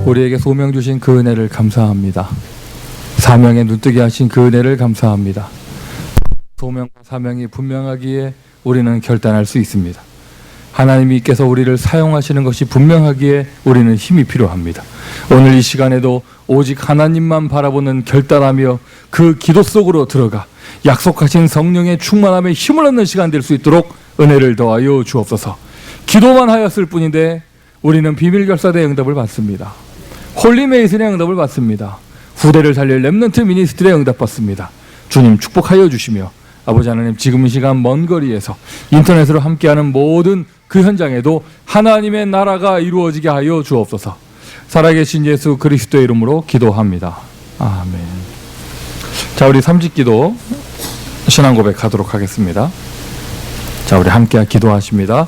우리에게 소명 주신 그 은혜를 감사합니다. 사명에 눈뜨게 하신 그 은혜를 감사합니다. 소명과 사명이 분명하기에 우리는 결단할 수 있습니다. 하나님께서 우리를 사용하시는 것이 분명하기에 우리는 힘이 필요합니다. 오늘 이 시간에도 오직 하나님만 바라보는 결단하며 그 기도 속으로 들어가 약속하신 성령의 충만함에 힘을 얻는 시간 될 수 있도록 은혜를 더하여 주옵소서. 기도만 하였을 뿐인데 우리는 비밀결사대의 응답을 받습니다. 홀리메이슨의 응답을 받습니다. 후대를 살릴 렘넌트 미니스트리의 응답 받습니다. 주님 축복하여 주시며 아버지 하나님, 지금 이 시간 먼 거리에서 인터넷으로 함께하는 모든 그 현장에도 하나님의 나라가 이루어지게 하여 주옵소서. 살아계신 예수 그리스도의 이름으로 기도합니다. 아멘. 자, 우리 삼직기도 신앙 고백하도록 하겠습니다. 자, 우리 함께 기도하십니다.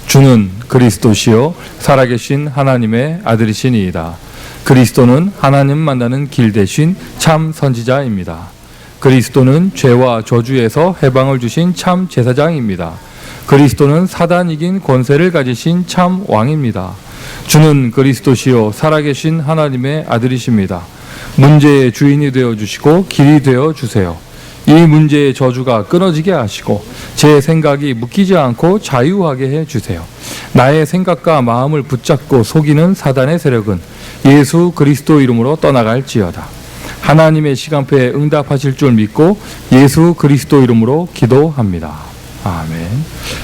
주는 그리스도시요 살아계신 하나님의 아들이시니이다. 그리스도는 하나님 만나는 길 대신 참 선지자입니다. 그리스도는 죄와 저주에서 해방을 주신 참 제사장입니다. 그리스도는 사단 이긴 권세를 가지신 참 왕입니다. 주는 그리스도시요 살아계신 하나님의 아들이십니다. 문제의 주인이 되어주시고 길이 되어주세요. 이 문제의 저주가 끊어지게 하시고 제 생각이 묶이지 않고 자유하게 해주세요. 나의 생각과 마음을 붙잡고 속이는 사단의 세력은 예수 그리스도 이름으로 떠나갈지어다. 하나님의 시간표에 응답하실 줄 믿고 예수 그리스도 이름으로 기도합니다. 아멘.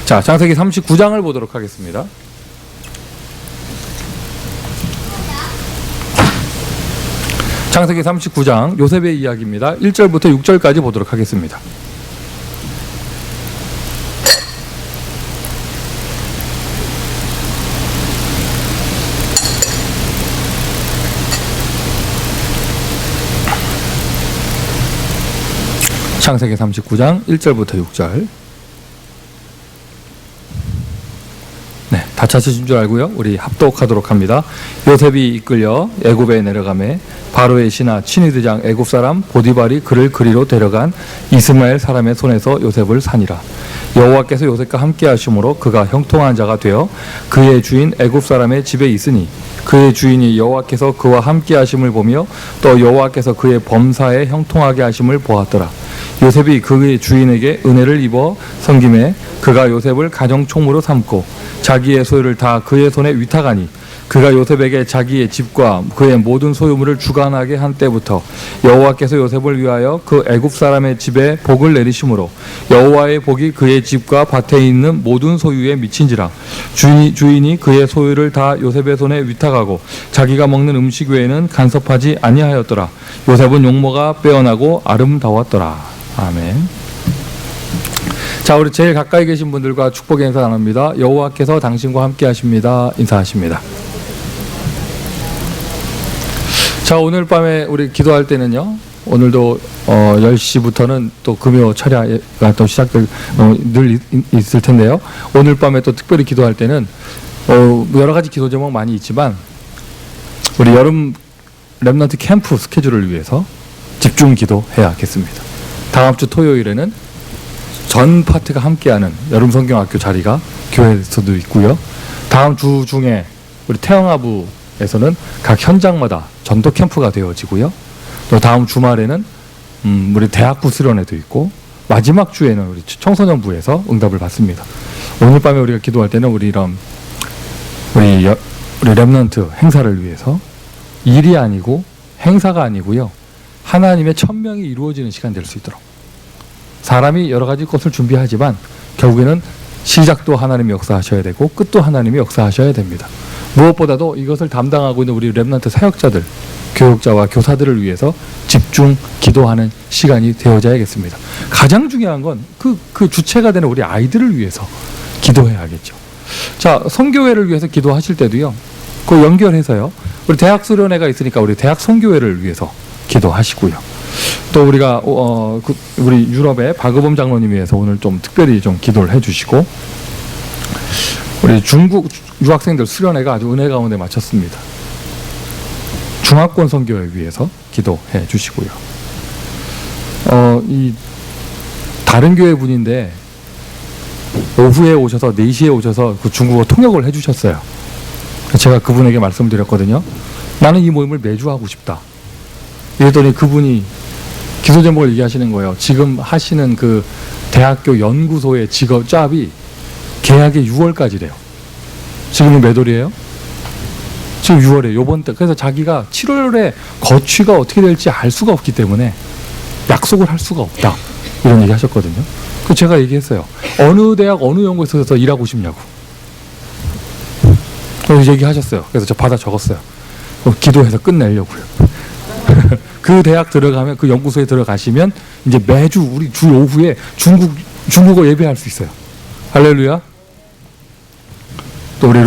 자, 창세기 39장을 보도록 하겠습니다. 창세기 39장 요셉의 이야기입니다. 1절부터 6절까지 보도록 하겠습니다. 창세기 39장 1절부터 6절. 네, 다 찾으신 줄 알고요. 우리 합독하도록 합니다. 요셉이 이끌려 애굽에 내려가매 바로의 신하 친위대장 애굽 사람 보디발이 그를 그리로 데려간 이스마엘 사람의 손에서 요셉을 사니라. 여호와께서 요셉과 함께 하심으로 그가 형통한 자가 되어 그의 주인 애굽 사람의 집에 있으니 그의 주인이 여호와께서 그와 함께 하심을 보며 또 여호와께서 그의 범사에 형통하게 하심을 보았더라. 요셉이 그의 주인에게 은혜를 입어 섬김에 그가 요셉을 가정총무로 삼고 자기의 소유를 다 그의 손에 위탁하니 그가 요셉에게 자기의 집과 그의 모든 소유물을 주관하게 한 때부터 여호와께서 요셉을 위하여 그 애굽 사람의 집에 복을 내리심으로 여호와의 복이 그의 집과 밭에 있는 모든 소유에 미친지라. 주인이 그의 소유를 다 요셉의 손에 위탁하고 자기가 먹는 음식 외에는 간섭하지 아니하였더라. 요셉은 용모가 빼어나고 아름다웠더라. 아멘. 자, 우리 제일 가까이 계신 분들과 축복의 인사 나눕니다. 여호와께서 당신과 함께 하십니다. 인사하십니다. 자, 오늘 밤에 우리 기도할 때는요, 오늘도 10시부터는 또 금요 철야가 또 시작될 늘 있을 텐데요. 오늘 밤에 또 특별히 기도할 때는 여러 가지 기도 제목 많이 있지만 우리 여름 렘넌트 캠프 스케줄을 위해서 집중 기도해야겠습니다. 다음 주 토요일에는 전 파트가 함께하는 여름 성경학교 자리가 교회에서도 있고요. 다음 주 중에 우리 태영아부에서는 각 현장마다 전도 캠프가 되어지고요. 또 다음 주말에는 우리 대학부 수련회도 있고 마지막 주에는 우리 청소년부에서 응답을 받습니다. 오늘 밤에 우리가 기도할 때는 우리 렘넌트 행사를 위해서 일이 아니고 행사가 아니고요. 하나님의 천명이 이루어지는 시간 될 수 있도록 사람이 여러 가지 것을 준비하지만 결국에는 시작도 하나님이 역사하셔야 되고 끝도 하나님이 역사하셔야 됩니다. 무엇보다도 이것을 담당하고 있는 우리 렘넌트 사역자들, 교육자와 교사들을 위해서 집중 기도하는 시간이 되어져야겠습니다. 가장 중요한 건 그 주체가 되는 우리 아이들을 위해서 기도해야겠죠. 자, 선교회를 위해서 기도하실 때도요, 그 연결해서요, 우리 대학 수련회가 있으니까 우리 대학 선교회를 위해서 기도하시고요. 또 우리가 우리 유럽의 박의범 장로님 위해서 오늘 좀 특별히 좀 기도를 해주시고, 우리 중국 유학생들 수련회가 아주 은혜 가운데 마쳤습니다. 중화권 선교회 위해서 기도해 주시고요. 이 다른 교회 분인데 오후에 오셔서 4시에 오셔서 그 중국어 통역을 해주셨어요. 제가 그분에게 말씀드렸거든요. 나는 이 모임을 매주 하고 싶다. 이랬더니 그분이 기도 제목을 얘기하시는 거예요. 지금 하시는 그 대학교 연구소의 직업 짭이 계약이 6월까지래요. 지금은 몇 월이에요? 지금 6월에 요번 때. 그래서 자기가 7월에 거취가 어떻게 될지 알 수가 없기 때문에 약속을 할 수가 없다. 이런 얘기 하셨거든요. 그래서 제가 얘기했어요. 어느 대학 어느 연구소에서 일하고 싶냐고. 그래서 얘기하셨어요. 그래서 저 받아 적었어요. 기도해서 끝내려고요. 그 대학 들어가면, 그 연구소에 들어가시면 이제 매주 우리 주 오후에 중국어 예배할 수 있어요. 할렐루야. 또 우리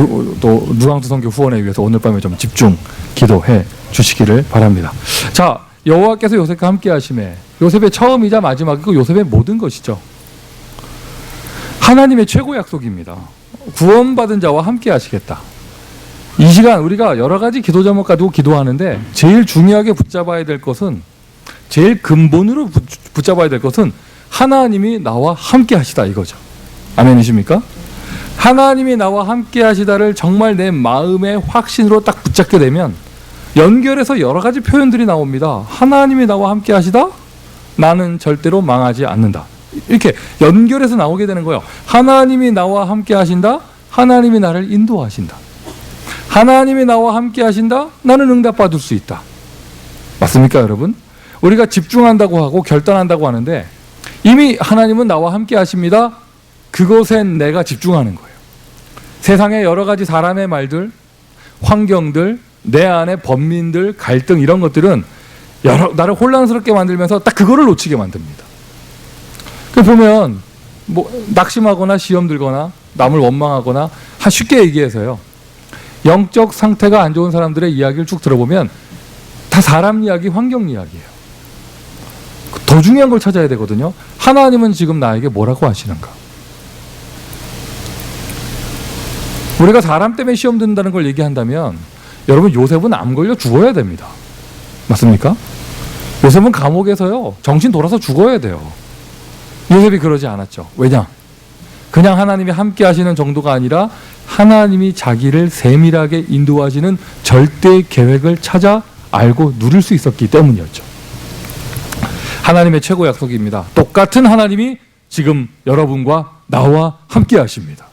루앙드 선교 후원에 위해서 오늘 밤에 좀 집중 기도해 주시기를 바랍니다. 자, 여호와께서 요셉과 함께 하심에, 요셉의 처음이자 마지막이고 요셉의 모든 것이죠. 하나님의 최고 약속입니다. 구원받은 자와 함께 하시겠다. 이 시간 우리가 여러 가지 기도 제목 가지고 기도하는데 제일 중요하게 붙잡아야 될 것은, 제일 근본으로 붙잡아야 될 것은 하나님이 나와 함께 하시다 이거죠. 아멘이십니까? 하나님이 나와 함께 하시다를 정말 내 마음의 확신으로 딱 붙잡게 되면 연결해서 여러 가지 표현들이 나옵니다. 하나님이 나와 함께 하시다? 나는 절대로 망하지 않는다. 이렇게 연결해서 나오게 되는 거예요. 하나님이 나와 함께 하신다? 하나님이 나를 인도하신다. 하나님이 나와 함께 하신다? 나는 응답받을 수 있다. 맞습니까, 여러분? 우리가 집중한다고 하고 결단한다고 하는데 이미 하나님은 나와 함께 하십니다. 그것엔 내가 집중하는 거예요. 세상의 여러 가지 사람의 말들, 환경들, 내 안에 범민들, 갈등 이런 것들은 나를 혼란스럽게 만들면서 딱 그거를 놓치게 만듭니다. 그 보면 낙심하거나 시험 들거나 남을 원망하거나 쉽게 얘기해서요. 영적 상태가 안 좋은 사람들의 이야기를 쭉 들어보면 다 사람 이야기, 환경 이야기예요. 더 중요한 걸 찾아야 되거든요. 하나님은 지금 나에게 뭐라고 하시는가? 우리가 사람 때문에 시험 든다는 걸 얘기한다면 여러분, 요셉은 암 걸려 죽어야 됩니다. 맞습니까? 요셉은 감옥에서요 정신 돌아서 죽어야 돼요. 요셉이 그러지 않았죠. 왜냐? 그냥 하나님이 함께 하시는 정도가 아니라 하나님이 자기를 세밀하게 인도하시는 절대 계획을 찾아 알고 누릴 수 있었기 때문이었죠. 하나님의 최고 약속입니다. 똑같은 하나님이 지금 여러분과 나와 함께 하십니다.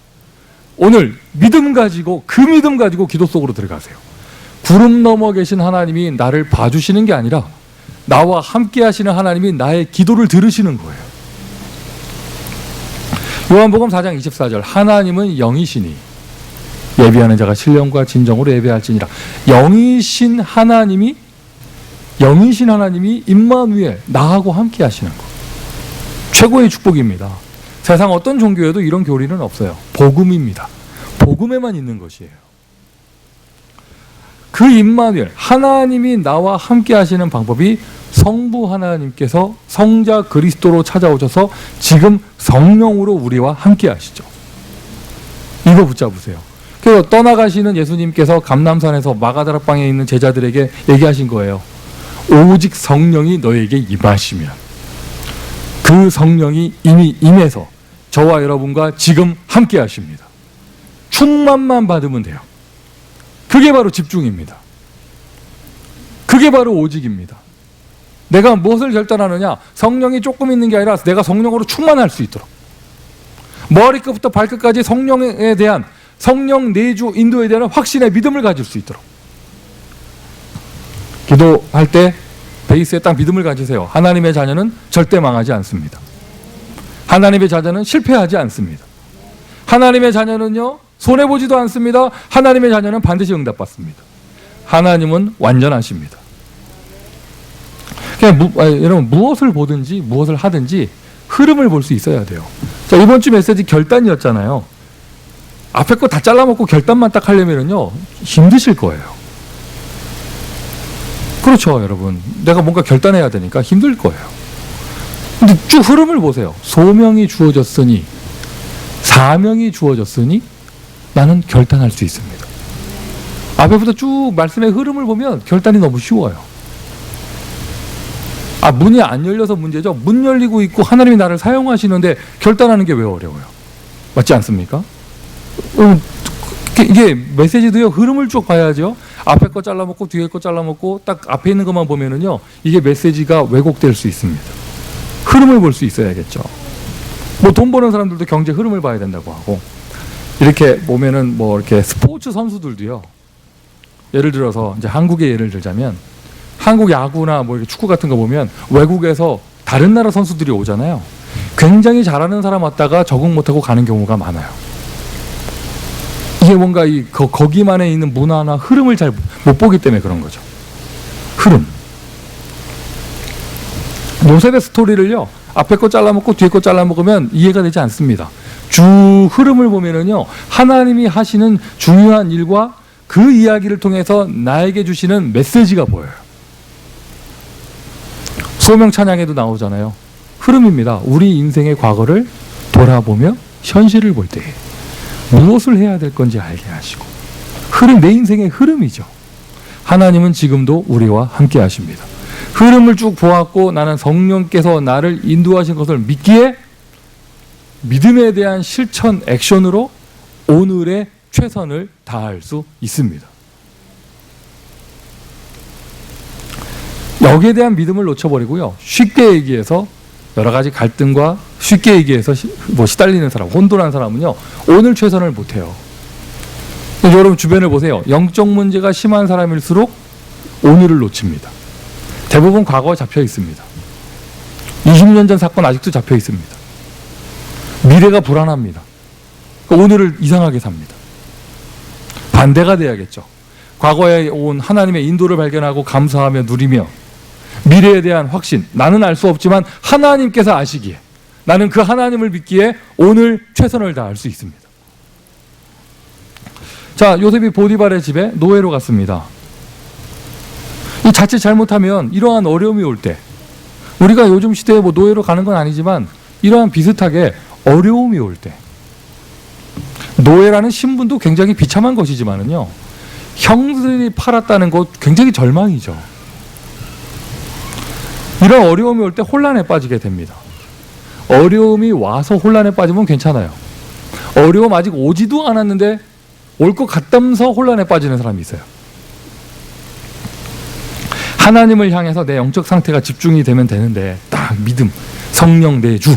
오늘 믿음 가지고, 그 믿음 가지고 기도 속으로 들어가세요. 구름 넘어 계신 하나님이 나를 봐주시는 게 아니라 나와 함께 하시는 하나님이 나의 기도를 들으시는 거예요. 요한복음 4장 24절, 하나님은 영이시니 예비하는 자가 신령과 진정으로 예배할지니라. 영이신 하나님이 임마누엘, 나하고 함께 하시는 것, 최고의 축복입니다. 세상 어떤 종교에도 이런 교리는 없어요. 복음입니다. 복음에만 있는 것이에요. 그 임마누엘, 하나님이 나와 함께 하시는 방법이 성부 하나님께서 성자 그리스도로 찾아오셔서 지금 성령으로 우리와 함께 하시죠. 이거 붙잡으세요. 그래서 떠나가시는 예수님께서 감람산에서 마가다락방에 있는 제자들에게 얘기하신 거예요. 오직 성령이 너에게 임하시면, 그 성령이 이미 임해서 저와 여러분과 지금 함께 하십니다. 충만만 받으면 돼요. 그게 바로 집중입니다. 그게 바로 오직입니다. 내가 무엇을 결단하느냐? 성령이 조금 있는 게 아니라 내가 성령으로 충만할 수 있도록, 머리끝부터 발끝까지 성령에 대한, 성령 내주 인도에 대한 확신의 믿음을 가질 수 있도록. 기도할 때 베이스에 딱 믿음을 가지세요. 하나님의 자녀는 절대 망하지 않습니다. 하나님의 자녀는 실패하지 않습니다. 하나님의 자녀는요 손해보지도 않습니다. 하나님의 자녀는 반드시 응답받습니다. 하나님은 완전하십니다. 그냥 여러분, 무엇을 보든지 무엇을 하든지 흐름을 볼 수 있어야 돼요. 자, 이번 주 메시지 결단이었잖아요. 앞에 거 다 잘라먹고 결단만 딱 하려면요 힘드실 거예요. 그렇죠, 여러분. 내가 뭔가 결단해야 되니까 힘들 거예요. 근데 쭉 흐름을 보세요. 소명이 주어졌으니, 사명이 주어졌으니 나는 결단할 수 있습니다. 앞에부터 쭉 말씀의 흐름을 보면 결단이 너무 쉬워요. 문이 안 열려서 문제죠. 문 열리고 있고 하나님이 나를 사용하시는데 결단하는 게 왜 어려워요? 맞지 않습니까? 이게 메시지도요, 흐름을 쭉 봐야죠. 앞에 거 잘라먹고 뒤에 거 잘라먹고 딱 앞에 있는 것만 보면은요, 이게 메시지가 왜곡될 수 있습니다. 흐름을 볼 수 있어야겠죠. 뭐 돈 버는 사람들도 경제 흐름을 봐야 된다고 하고, 이렇게 보면은 뭐 이렇게 스포츠 선수들도요, 예를 들어서 이제 한국의 예를 들자면 한국 야구나 뭐 이렇게 축구 같은 거 보면 외국에서 다른 나라 선수들이 오잖아요. 굉장히 잘하는 사람 왔다가 적응 못하고 가는 경우가 많아요. 이게 뭔가 거기만에 있는 문화나 흐름을 잘 못 보기 때문에 그런 거죠. 흐름. 요셉의 스토리를요, 앞에 거 잘라먹고 뒤에 거 잘라먹으면 이해가 되지 않습니다. 주 흐름을 보면은요, 하나님이 하시는 중요한 일과 그 이야기를 통해서 나에게 주시는 메시지가 보여요. 소명 찬양에도 나오잖아요. 흐름입니다. 우리 인생의 과거를 돌아보며 현실을 볼 때에 무엇을 해야 될 건지 알게 하시고, 흐름, 내 인생의 흐름이죠. 하나님은 지금도 우리와 함께 하십니다. 흐름을 쭉 보았고 나는 성령께서 나를 인도하신 것을 믿기에 믿음에 대한 실천 액션으로 오늘의 최선을 다할 수 있습니다. 여기에 대한 믿음을 놓쳐버리고요, 쉽게 얘기해서 여러 가지 갈등과 쉽게 얘기해서 시달리는 사람, 혼돈한 사람은요, 오늘 최선을 못해요. 여러분 주변을 보세요. 영적 문제가 심한 사람일수록 오늘을 놓칩니다. 대부분 과거에 잡혀 있습니다. 20년 전 사건 아직도 잡혀 있습니다. 미래가 불안합니다. 오늘을 이상하게 삽니다. 반대가 돼야겠죠. 과거에 온 하나님의 인도를 발견하고 감사하며 누리며 미래에 대한 확신, 나는 알 수 없지만 하나님께서 아시기에 나는 그 하나님을 믿기에 오늘 최선을 다할 수 있습니다. 자, 요셉이 보디발의 집에 노예로 갔습니다. 이 자칫 잘못하면 이러한 어려움이 올 때, 우리가 요즘 시대에 뭐 노예로 가는 건 아니지만 이러한 비슷하게 어려움이 올 때, 노예라는 신분도 굉장히 비참한 것이지만은요, 형들이 팔았다는 것 굉장히 절망이죠. 이런 어려움이 올 때 혼란에 빠지게 됩니다. 어려움이 와서 혼란에 빠지면 괜찮아요. 어려움 아직 오지도 않았는데 올 것 같다면서 혼란에 빠지는 사람이 있어요. 하나님을 향해서 내 영적 상태가 집중이 되면 되는데, 딱 믿음, 성령 내 주,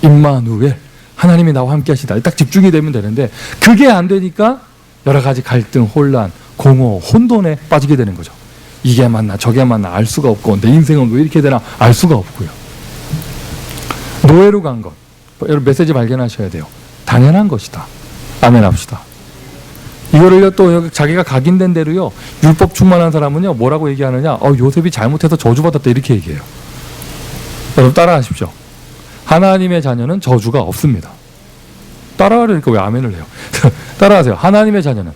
임마누엘, 하나님이 나와 함께 하시다, 딱 집중이 되면 되는데 그게 안 되니까 여러 가지 갈등, 혼란, 공허, 혼돈에 빠지게 되는 거죠. 이게 맞나 저게 맞나 알 수가 없고 내 인생은 왜 이렇게 되나 알 수가 없고요. 노예로 간 것, 여러분 메시지 발견하셔야 돼요. 당연한 것이다. 아멘 합시다. 이거를요, 또 자기가 각인된 대로요, 율법 충만한 사람은요 뭐라고 얘기하느냐, 요셉이 잘못해서 저주받았다 이렇게 얘기해요. 여러분 따라하십시오. 하나님의 자녀는 저주가 없습니다. 따라하려니까 왜 아멘을 해요? 따라하세요. 하나님의 자녀는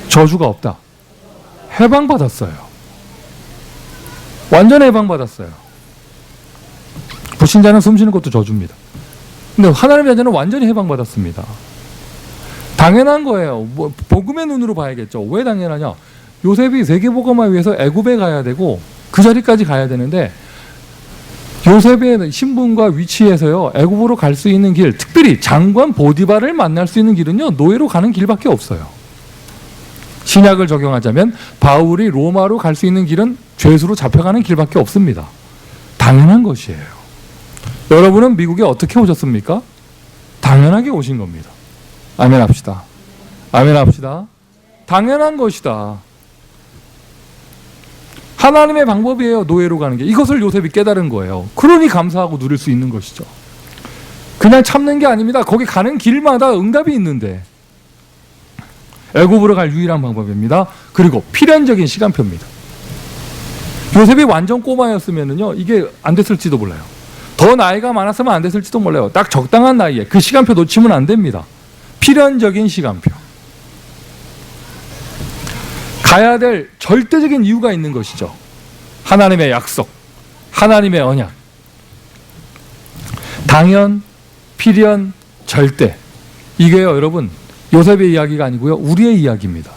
저주가 없다. 해방받았어요. 완전 해방받았어요. 불신자는 숨쉬는 것도 저주입니다. 근데 하나님의 자녀는 완전히 해방받았습니다. 당연한 거예요. 복음의 눈으로 봐야겠죠. 왜 당연하냐? 요셉이 세계복음화 위해서 애굽에 가야 되고 그 자리까지 가야 되는데, 요셉의 신분과 위치에서요, 애굽으로 갈 수 있는 길, 특별히 장관 보디발을 만날 수 있는 길은요, 노예로 가는 길밖에 없어요. 신약을 적용하자면 바울이 로마로 갈 수 있는 길은 죄수로 잡혀가는 길밖에 없습니다. 당연한 것이에요. 여러분은 미국에 어떻게 오셨습니까? 당연하게 오신 겁니다. 아멘 합시다. 아멘 합시다. 당연한 것이다. 하나님의 방법이에요, 노예로 가는 게. 이것을 요셉이 깨달은 거예요. 그러니 감사하고 누릴 수 있는 것이죠. 그냥 참는 게 아닙니다. 거기 가는 길마다 응답이 있는데. 애굽으로 갈 유일한 방법입니다. 그리고 필연적인 시간표입니다. 요셉이 완전 꼬마였으면은요, 이게 안 됐을지도 몰라요. 더 나이가 많았으면 안 됐을지도 몰라요. 딱 적당한 나이에 그 시간표 놓치면 안 됩니다. 필연적인 시간표. 가야 될 절대적인 이유가 있는 것이죠. 하나님의 약속, 하나님의 언약. 당연, 필연, 절대. 이게요, 여러분, 요셉의 이야기가 아니고요, 우리의 이야기입니다.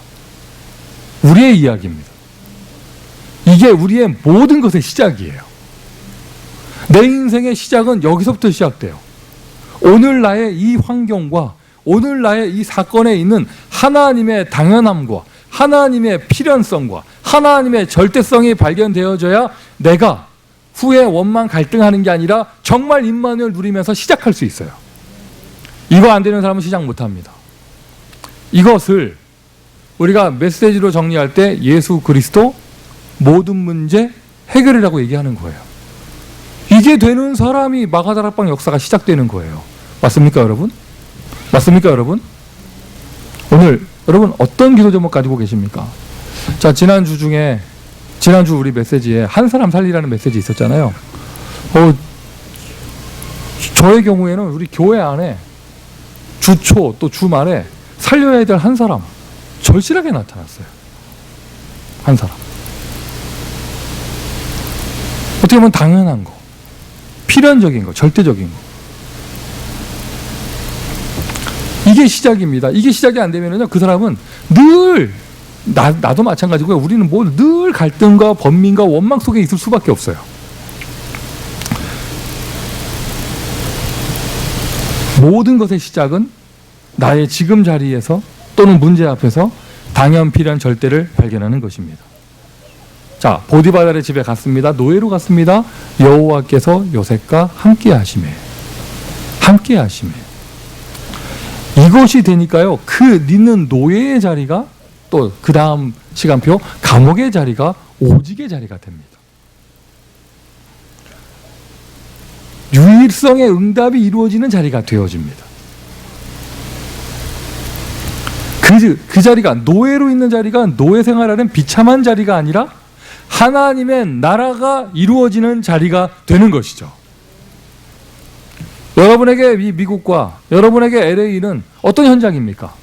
우리의 이야기입니다. 이게 우리의 모든 것의 시작이에요. 내 인생의 시작은 여기서부터 시작돼요. 오늘 나의 이 환경과 오늘 나의 이 사건에 있는 하나님의 당연함과 하나님의 필연성과 하나님의 절대성이 발견되어져야 내가 후에 원망 갈등하는 게 아니라 정말 임마누엘 누리면서 시작할 수 있어요. 이거 안 되는 사람은 시작 못합니다. 이것을 우리가 메시지로 정리할 때 예수 그리스도 모든 문제 해결이라고 얘기하는 거예요. 이게 되는 사람이 마가다락방 역사가 시작되는 거예요. 맞습니까 여러분? 맞습니까 여러분? 오늘 여러분 어떤 기도 제목 가지고 계십니까? 자, 지난주 우리 메시지에 한 사람 살리라는 메시지 있었잖아요. 저의 경우에는 우리 교회 안에 주초 또 주말에 살려야 될 한 사람 절실하게 나타났어요. 한 사람. 어떻게 보면 당연한 거, 필연적인 거, 절대적인 거. 이게 시작입니다. 이게 시작이 안 되면요, 그 사람은 늘 나도 마찬가지고요. 우리는 늘 갈등과 번민과 원망 속에 있을 수밖에 없어요. 모든 것의 시작은 나의 지금 자리에서 또는 문제 앞에서 당연 필연 절대를 발견하는 것입니다. 자, 보디바달의 집에 갔습니다. 노예로 갔습니다. 여호와께서 요셉과 함께 하시매. 이것이 되니까요, 그 있는 노예의 자리가 또 그 다음 시간표 감옥의 자리가 오직의 자리가 됩니다. 유일성의 응답이 이루어지는 자리가 되어집니다. 그 자리가, 노예로 있는 자리가 노예 생활하는 비참한 자리가 아니라 하나님의 나라가 이루어지는 자리가 되는 것이죠. 여러분에게 이 미국과 여러분에게 LA는 어떤 현장입니까?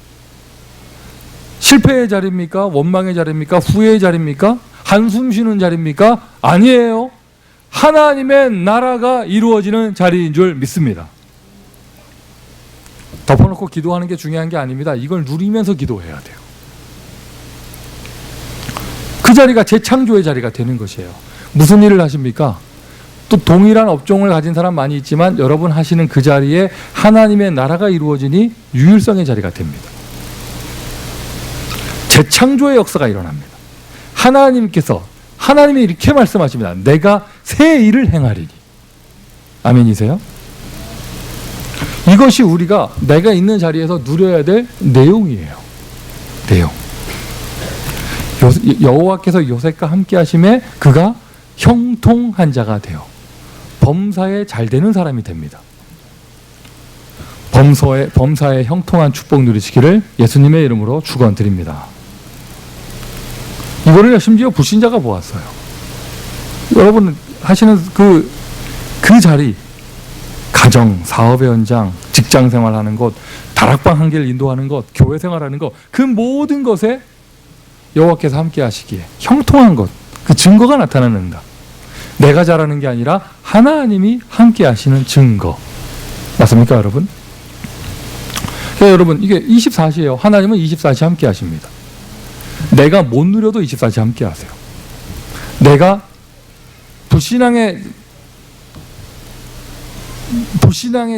실패의 자리입니까? 원망의 자리입니까? 후회의 자리입니까? 한숨 쉬는 자리입니까? 아니에요. 하나님의 나라가 이루어지는 자리인 줄 믿습니다. 덮어놓고 기도하는 게 중요한 게 아닙니다. 이걸 누리면서 기도해야 돼요. 그 자리가 재창조의 자리가 되는 것이에요. 무슨 일을 하십니까? 또 동일한 업종을 가진 사람 많이 있지만 여러분 하시는 그 자리에 하나님의 나라가 이루어지니 유일성의 자리가 됩니다. 재창조의 역사가 일어납니다. 하나님이 이렇게 말씀하십니다. 내가 새 일을 행하리니. 아멘이세요? 이것이 우리가 내가 있는 자리에서 누려야 될 내용이에요. 내용. 여호와께서 요셉과 함께 하심에 그가 형통한 자가 되어 범사에 잘 되는 사람이 됩니다. 범사에 형통한 축복 누리시기를 예수님의 이름으로 축원드립니다. 이거를 심지어 불신자가 보았어요. 여러분 하시는 그 자리, 가정, 사업의 현장, 직장 생활하는 것, 다락방 한 개를 인도하는 것, 교회 생활하는 것, 그 모든 것에 여호와께서 함께 하시기에 형통한 것, 그 증거가 나타나는다. 내가 잘하는 게 아니라 하나님이 함께 하시는 증거. 맞습니까 여러분? 여러분 이게 24시예요. 하나님은 24시 함께 하십니다. 내가 못 누려도 24시 함께 하세요. 내가 불신앙의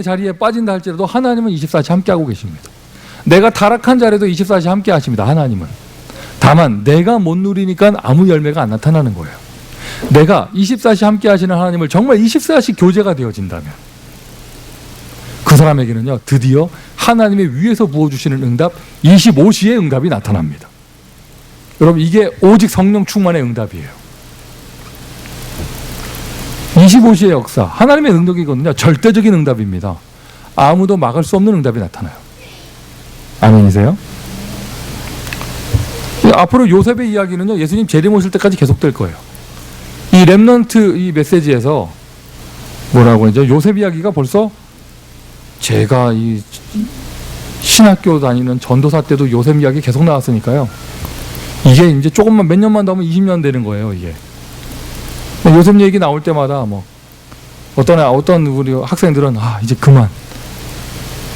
자리에 빠진다 할지라도 하나님은 24시 함께 하고 계십니다. 내가 타락한 자리에도 24시 함께 하십니다. 하나님은. 다만 내가 못 누리니까 아무 열매가 안 나타나는 거예요. 내가 24시 함께 하시는 하나님을 정말 24시 교제가 되어진다면 그 사람에게는요, 드디어 하나님의 위에서 부어주시는 응답, 25시의 응답이 나타납니다. 여러분 이게 오직 성령 충만의 응답이에요. 25시의 역사, 하나님의 능력이거든요. 절대적인 응답입니다. 아무도 막을 수 없는 응답이 나타나요. 아멘이세요? 앞으로 요셉의 이야기는요, 예수님 재림 오실 때까지 계속될 거예요. 이 렘넌트 이 메시지에서 뭐라고 하죠? 요셉 이야기가 벌써 제가 이 신학교 다니는 전도사 때도 요셉 이야기 계속 나왔으니까요. 이게 이제 조금만 몇 년만 더 하면 20년 되는 거예요, 이게. 요셉 얘기 나올 때마다 뭐 어떤 우리 학생들은 이제 그만.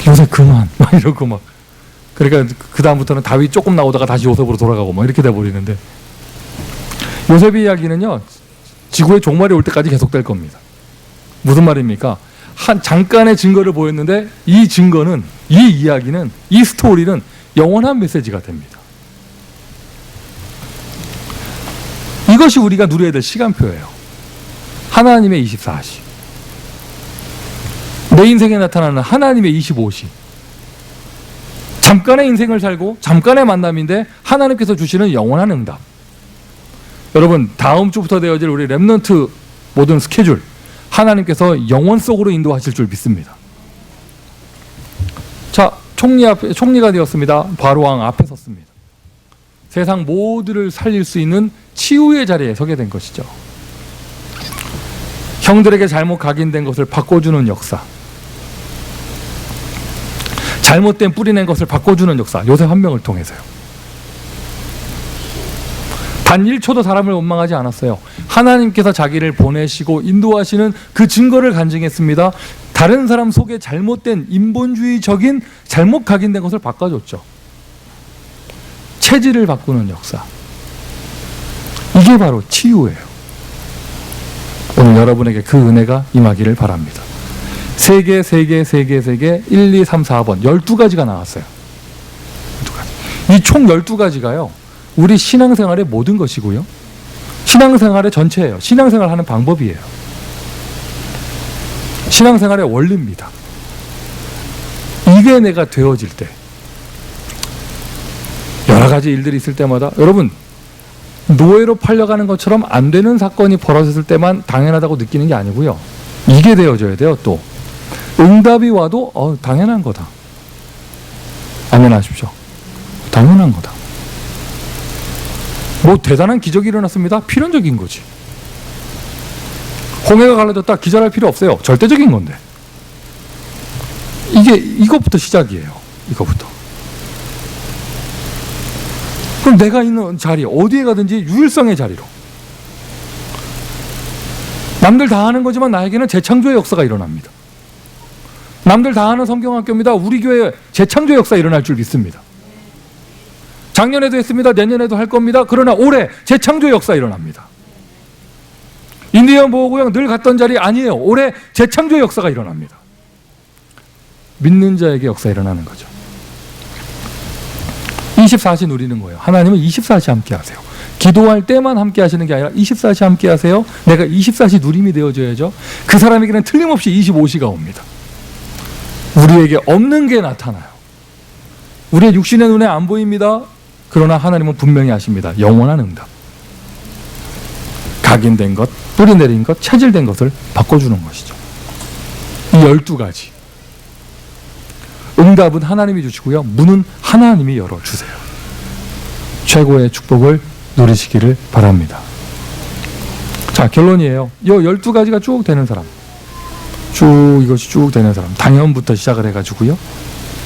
요셉 그만. 막 이러고 막. 그러니까 그 다음부터는 다윗 조금 나오다가 다시 요셉으로 돌아가고 막 이렇게 돼 버리는데, 요셉의 이야기는요, 지구의 종말이 올 때까지 계속될 겁니다. 무슨 말입니까? 한 잠깐의 증거를 보였는데 이 증거는, 이 이야기는, 이 스토리는 영원한 메시지가 됩니다. 이것이 우리가 누려야 될 시간표예요. 하나님의 24시. 내 인생에 나타나는 하나님의 25시. 잠깐의 인생을 살고 잠깐의 만남인데 하나님께서 주시는 영원한 응답. 여러분, 다음 주부터 되어질 우리 렘넌트 모든 스케줄, 하나님께서 영원 속으로 인도하실 줄 믿습니다. 자, 총리가 되었습니다. 바로왕 앞에 섰습니다. 세상 모두를 살릴 수 있는 치유의 자리에 서게 된 것이죠. 형들에게 잘못 각인된 것을 바꿔주는 역사, 잘못된 뿌리낸 것을 바꿔주는 역사, 요셉 한 명을 통해서요. 단 1초도 사람을 원망하지 않았어요. 하나님께서 자기를 보내시고 인도하시는 그 증거를 간증했습니다. 다른 사람 속에 잘못된 인본주의적인 잘못 각인된 것을 바꿔줬죠. 체질을 바꾸는 역사. 이게 바로 치유예요. 오늘 여러분에게 그 은혜가 임하기를 바랍니다. 3개, 1, 2, 3, 4번 12가지가 나왔어요. 12가지. 이 총 12가지가요. 우리 신앙생활의 모든 것이고요. 신앙생활의 전체예요. 신앙생활 하는 방법이에요. 신앙생활의 원리입니다. 이게 내가 되어질 때, 여러 가지 일들이 있을 때마다, 여러분, 노예로 팔려가는 것처럼 안 되는 사건이 벌어졌을 때만 당연하다고 느끼는 게 아니고요. 이게 되어져야 돼요. 또 응답이 와도 당연한 거다. 아멘하십시오. 당연한 거다. 뭐 대단한 기적이 일어났습니다. 필연적인 거지. 홍해가 갈라졌다. 기절할 필요 없어요. 절대적인 건데. 이것부터 시작이에요. 이것부터. 그럼 내가 있는 자리, 어디에 가든지 유일성의 자리로. 남들 다 하는 거지만 나에게는 재창조의 역사가 일어납니다. 남들 다 하는 성경학교입니다. 우리 교회에 재창조 역사 일어날 줄 믿습니다. 작년에도 했습니다. 내년에도 할 겁니다. 그러나 올해 재창조 역사 일어납니다. 인디언 보호구역 늘 갔던 자리 아니에요. 올해 재창조 역사가 일어납니다. 믿는 자에게 역사 일어나는 거죠. 24시 누리는 거예요. 하나님은 24시 함께 하세요. 기도할 때만 함께 하시는 게 아니라 24시 함께 하세요. 내가 24시 누림이 되어줘야죠. 그 사람에게는 틀림없이 25시가 옵니다. 우리에게 없는 게 나타나요. 우리의 육신의 눈에 안 보입니다. 그러나 하나님은 분명히 아십니다. 영원한 응답. 각인된 것, 뿌리 내린 것, 체질된 것을 바꿔주는 것이죠. 이 12가지. 응답은 하나님이 주시고요. 문은 하나님이 열어주세요. 최고의 축복을 누리시기를 바랍니다. 자, 결론이에요. 이 12가지가 쭉 되는 사람. 이것이 쭉 되는 사람. 당연부터 시작을 해가지고요.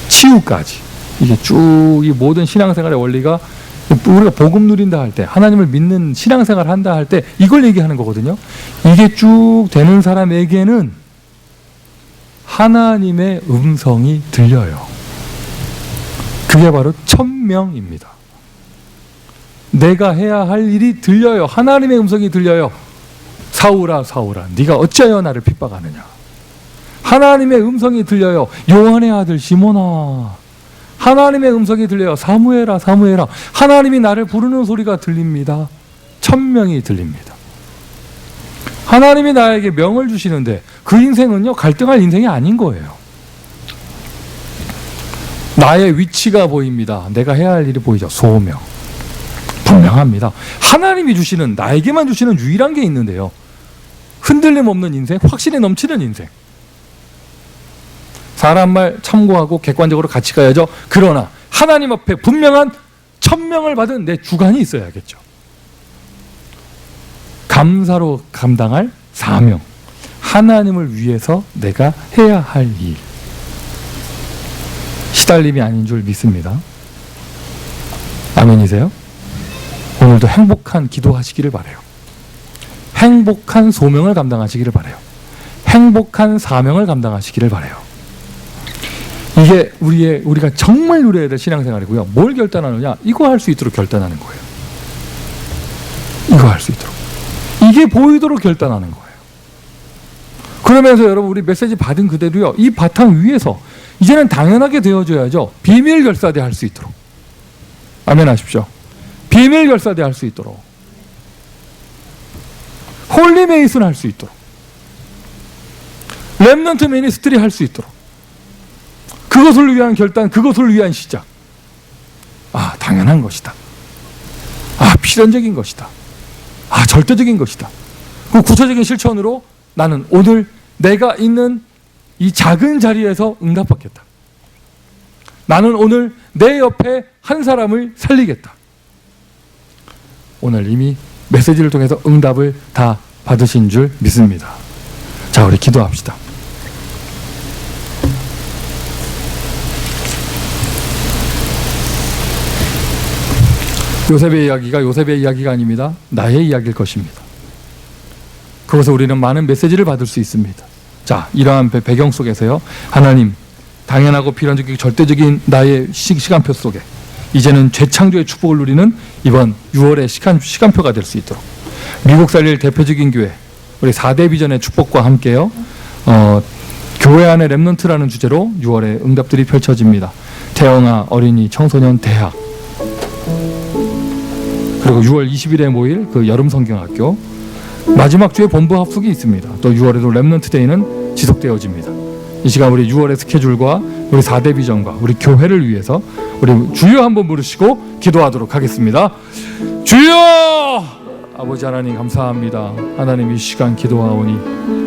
치유까지. 이게 쭉 이 모든 신앙생활의 원리가 우리가 복음 누린다 할 때, 하나님을 믿는 신앙생활 한다 할 때 이걸 얘기하는 거거든요. 이게 쭉 되는 사람에게는 하나님의 음성이 들려요. 그게 바로 천명입니다. 내가 해야 할 일이 들려요. 하나님의 음성이 들려요. 사울아, 사울아, 네가 어찌하여 나를 핍박하느냐. 하나님의 음성이 들려요. 요한의 아들 시몬아. 하나님의 음성이 들려요. 사무엘아, 사무엘아. 하나님이 나를 부르는 소리가 들립니다. 천명이 들립니다. 하나님이 나에게 명을 주시는데 그 인생은요, 갈등할 인생이 아닌 거예요. 나의 위치가 보입니다. 내가 해야 할 일이 보이죠. 소명. 분명합니다. 하나님이 주시는, 나에게만 주시는 유일한 게 있는데요. 흔들림 없는 인생, 확신이 넘치는 인생. 사람 말 참고하고 객관적으로 같이 가야죠. 그러나 하나님 앞에 분명한 천명을 받은 내 주관이 있어야겠죠. 감사로 감당할 사명. 하나님을 위해서 내가 해야 할 일. 시달림이 아닌 줄 믿습니다. 아멘이세요? 오늘도 행복한 기도하시기를 바라요. 행복한 소명을 감당하시기를 바라요. 행복한 사명을 감당하시기를 바라요. 이게 우리가 정말 누려야 될 신앙생활이고요. 뭘 결단하느냐? 이거 할 수 있도록 결단하는 거예요. 이거 할 수 있도록. 이게 보이도록 결단하는 거예요. 그러면서 여러분, 우리 메시지 받은 그대로요. 이 바탕 위에서 이제는 당연하게 되어줘야죠. 비밀 결사대 할 수 있도록. 아멘 하십시오. 비밀 결사대 할 수 있도록. 홀리 메이슨 할 수 있도록, 렘넌트 미니스트리 할 수 있도록, 그것을 위한 결단, 그것을 위한 시작. 아, 당연한 것이다. 아, 필연적인 것이다. 아, 절대적인 것이다. 그 구체적인 실천으로 나는 오늘 내가 있는 이 작은 자리에서 응답받겠다. 나는 오늘 내 옆에 한 사람을 살리겠다. 오늘 이미 메시지를 통해서 응답을 다 받으신 줄 믿습니다. 자, 우리 기도합시다. 요셉의 이야기가 요셉의 이야기가 아닙니다. 나의 이야기일 것입니다. 그것을 우리는 많은 메시지를 받을 수 있습니다. 자, 이러한 배경 속에서요, 하나님, 당연하고 필연적이고 절대적인 나의 시간표 속에 이제는 재창조의 축복을 누리는 이번 6월의 시간표가 될 수 있도록 미국 살릴 대표적인 교회, 우리 4대 비전의 축복과 함께요, 교회 안의 렘넌트라는 주제로 6월에 응답들이 펼쳐집니다. 태영아, 어린이, 청소년, 대학, 그리고 6월 20일에 모일 그 여름 성경학교, 마지막 주에 본부 합숙이 있습니다. 또 6월에도 렘넌트 데이는 지속되어집니다. 이 시간 우리 6월의 스케줄과 우리 4대 비전과 우리 교회를 위해서 우리 주여 한번 부르시고 기도하도록 하겠습니다. 주여! 아버지 하나님 감사합니다. 하나님 이 시간 기도하오니